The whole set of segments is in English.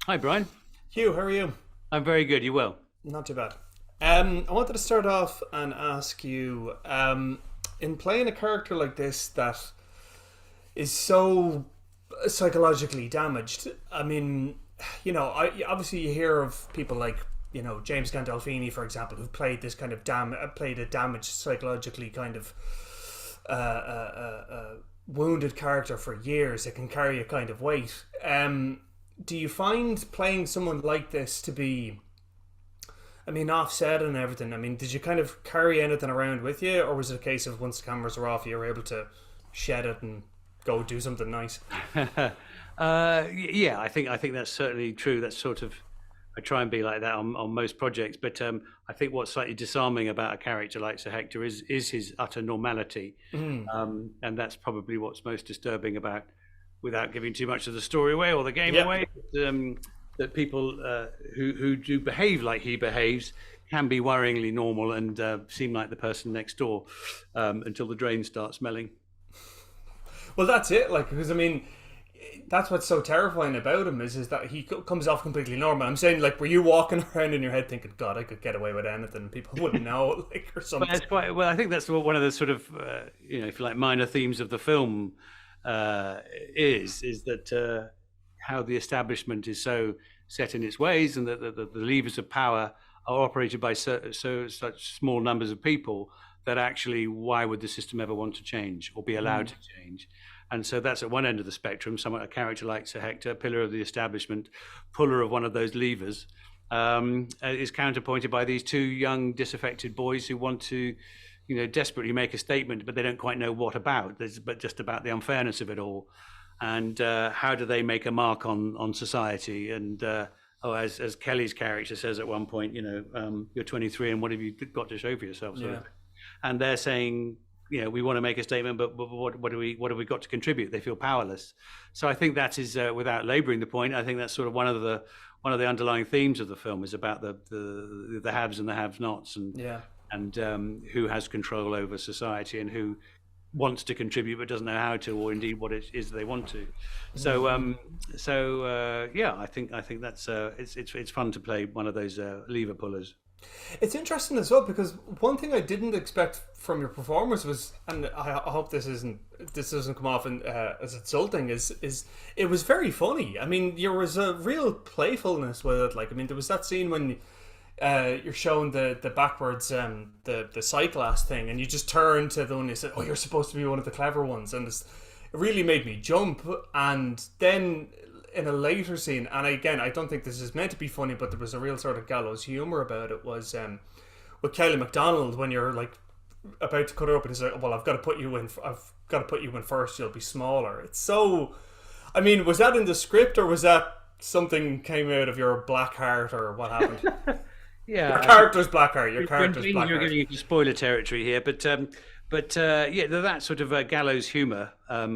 Hi, Brian. Hugh, how are you? I'm very good. You well? Not too bad. I wanted to start off and ask you, in playing a character like this that is so psychologically damaged. Obviously you hear of people like James Gandolfini, for example, who played this kind of played a damaged psychologically kind of wounded character for years. It can carry a kind of weight. Do you find playing someone like this to be, offset and everything? Did you kind of carry anything around with you, or was it a case of once the cameras were off, you were able to shed it and go do something nice? Yeah, I think that's certainly true. That's sort of I try and be like that on most projects. But I think what's slightly disarming about a character like Sir Hector is his utter normality, and that's probably what's most disturbing about, without giving too much of the story away or the game Yeah. away. That people who do behave like he behaves can be worryingly normal and seem like the person next door until the drain starts smelling. Well, that's it. Like, because that's what's so terrifying about him is that he comes off completely normal. I'm saying, like, were you walking around in your head thinking, "God, I could get away with anything, people wouldn't know," like, or But something? that's quite well. I think that's one of the sort of if you like, minor themes of the film is that how the establishment is so set in its ways, and that the levers of power are operated by such small numbers of people that actually, why would the system ever want to change or be allowed to change? And so that's at one end of the spectrum. Someone, a character like Sir Hector, pillar of the establishment, puller of one of those levers, is counterpointed by these two young disaffected boys who want to, desperately make a statement, but they don't quite know what about. But just about the unfairness of it all, and how do they make a mark on society? And as Kelly's character says at one point, you're 23, and what have you got to show for yourself? Sort Yeah. of. And they're saying, we want to make a statement, but what have we got to contribute? They feel powerless. So I think that is, without labouring the point, I think that's sort of one of the underlying themes of the film, is about the haves and the have-nots, and Yeah. who has control over society and who wants to contribute but doesn't know how to, or indeed what it is they want to. Yeah, I think that's it's fun to play one of those lever pullers. It's interesting as well because one thing I didn't expect from your performance was, and I hope this doesn't come off as insulting, is it was very funny. There was a real playfulness with it. Like, there was that scene when you're showing the backwards the cyclast thing, and you just turn to the one you said, "Oh, you're supposed to be one of the clever ones," and it really made me jump. And then in a later scene, and again, I don't think this is meant to be funny, but there was a real sort of gallows humor about it. Was with Kelly MacDonald, when you're like about to cut her up, and he's like, "Well, I've got to put you in. I've got to put you in first. You'll be smaller." It's so. Was that in the script, or was that something came out of your black heart, or what happened? Your Yeah, I think character's black heart. Your character's black you're heart. getting into spoiler territory here, but yeah, that sort of gallows humour,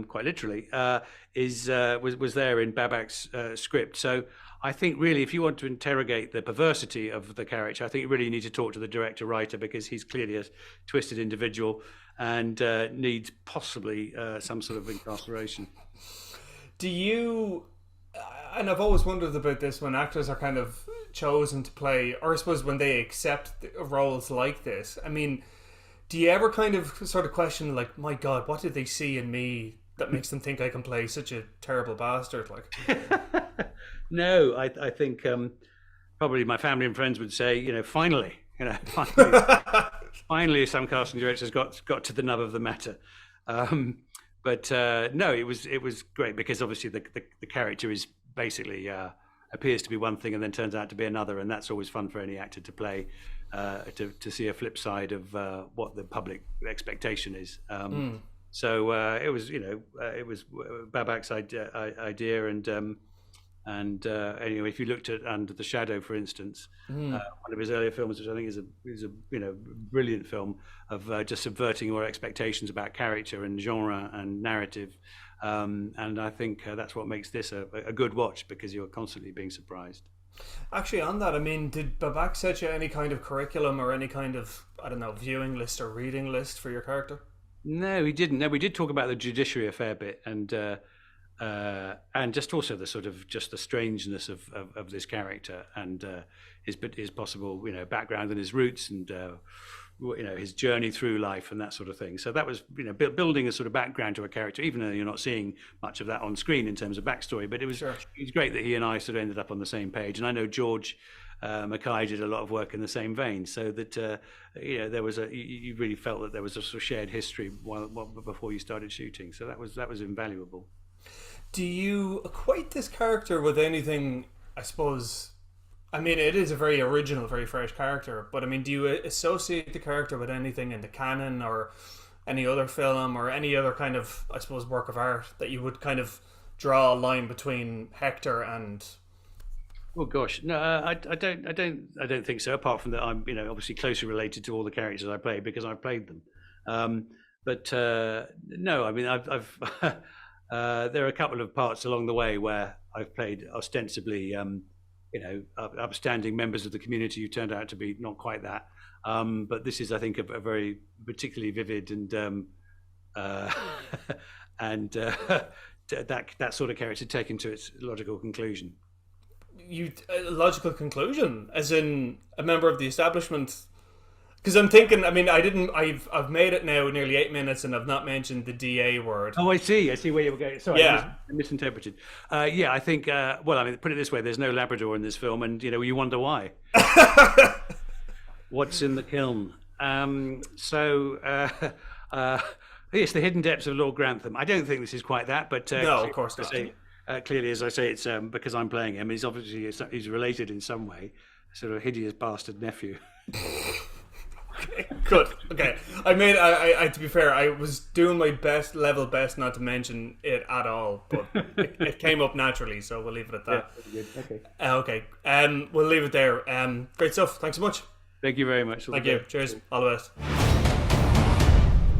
quite literally, was there in Babak's script. So I think really, if you want to interrogate the perversity of the character, I think you really need to talk to the director writer, because he's clearly a twisted individual and needs possibly some sort of incarceration. Do you? And I've always wondered about this when actors are kind of chosen to play, or I suppose when they accept roles like this. Do you ever kind of sort of question, like, my God, what did they see in me that makes them think I can play such a terrible bastard? Like, No, I think probably my family and friends would say, finally, finally, some casting directors got to the nub of the matter. But no, it was great, because obviously the character is basically appears to be one thing and then turns out to be another, and that's always fun for any actor to play, to see a flip side of what the public expectation is. So it was Babak's idea, and anyway, if you looked at Under the Shadow, for instance, one of his earlier films, which I think is a brilliant film of just subverting your expectations about character and genre and narrative, and I think that's what makes this a good watch, because you're constantly being surprised. actually, on that, did Babak set you any kind of curriculum or any kind of, I don't know, viewing list or reading list for your character? No, he didn't. No, we did talk about the judiciary a fair bit, and and just also the sort of just the strangeness of this character and his possible background and his roots and his journey through life and that sort of thing. So that was building a sort of background to a character, even though you're not seeing much of that on screen in terms of backstory. But it was great that he and I sort of ended up on the same page. And I know George Mackay did a lot of work in the same vein, so that there was you really felt that there was a sort of shared history before you started shooting. So that was invaluable. Do you equate this character with anything? I suppose. I mean, it is a very original, very fresh character, but I mean, do you associate the character with anything in the canon or any other film or any other kind of, I suppose, work of art that you would kind of draw a line between Hector and? Oh gosh, no, I don't think so. Apart from that, I'm obviously closely related to all the characters I play because I've played them. No, I mean, I've there are a couple of parts along the way where I've played ostensibly. Upstanding members of the community who turned out to be not quite that. But this is, I think, a very particularly vivid and that sort of character taken to its logical conclusion. Logical conclusion, as in a member of the establishment? Because I'm thinking, I mean, I've made it now nearly 8 minutes and I've not mentioned the DA word. Oh, I see where you were going. Sorry, yeah. I misinterpreted. I think, well, I mean, put it this way, there's no Labrador in this film and, you wonder why. What's in the kiln? Yes, the hidden depths of Lord Grantham. I don't think this is quite that, but... no, of course not. Clearly, as I say, it's because I'm playing him. He's obviously he's related in some way, sort of hideous bastard nephew. Okay, good. Okay, I to be fair, I was doing my best not to mention it at all, but it came up naturally, so we'll leave it at that. Yeah, good. Okay. We'll leave it there. Great stuff. Thanks so much. Thank you very much. Thank you. Cheers. All the best.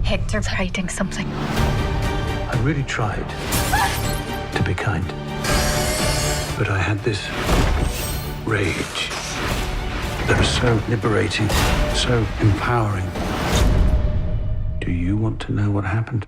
Hector's hiding something. I really tried to be kind, but I had this rage that was so liberating, so empowering. Do you want to know what happened?